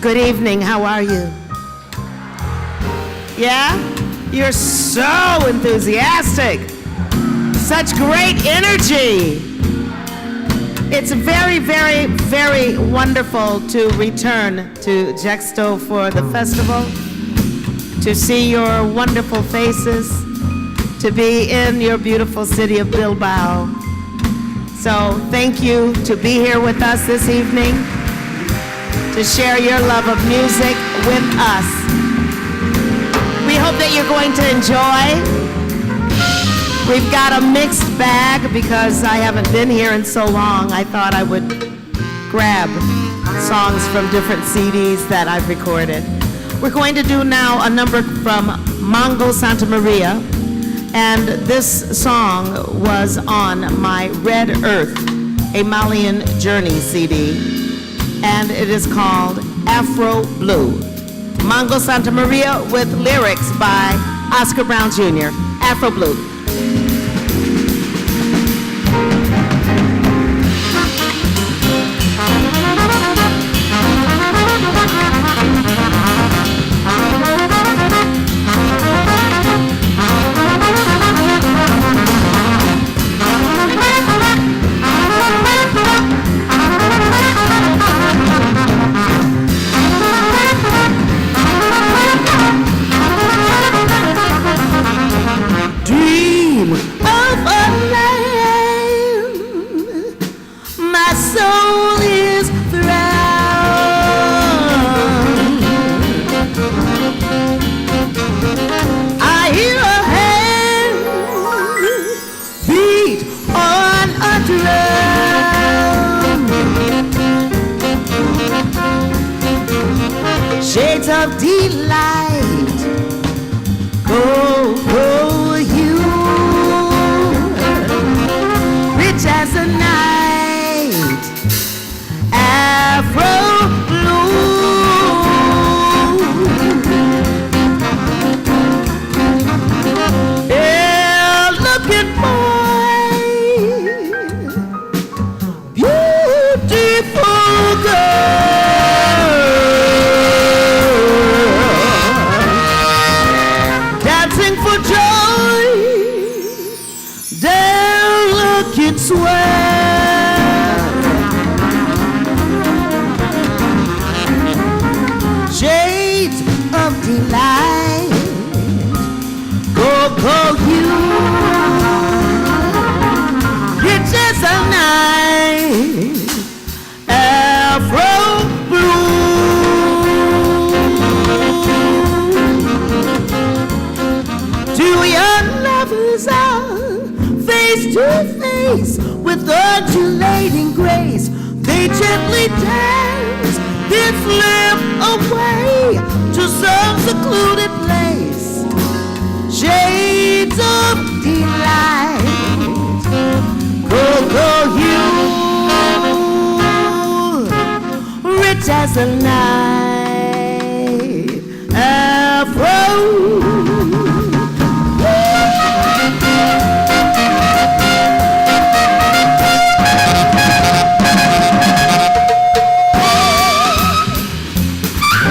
Good evening, how are you? Yeah? You're so enthusiastic. Such great energy. It's very, very, very wonderful to return to Jexto for the festival, to see your wonderful faces, to be in your beautiful city of Bilbao. So thank you to be here with us this evening, to share your love of music with us. We hope that you're going to enjoy. We've got a mixed bag because I haven't been here in so long. I thought I would grab songs from different CDs that I've recorded. We're going to do now a number from Mongo Santa Maria, and this song was on my Red Earth, a Malian Journey CD, and it is called Afro Blue. Mongo Santa Maria with lyrics by Oscar Brown Jr., Afro Blue. Shades of delight, go, go, you, rich as a night, Afro blue. Yeah, look at my beautiful girl. Shades of delight, go, go, you, rich as a night, Afro blue. Two young lovers are face to face with undulating grace. They gently dance, then slip away to some secluded place. Shades of delight, go, go, you, rich as a night.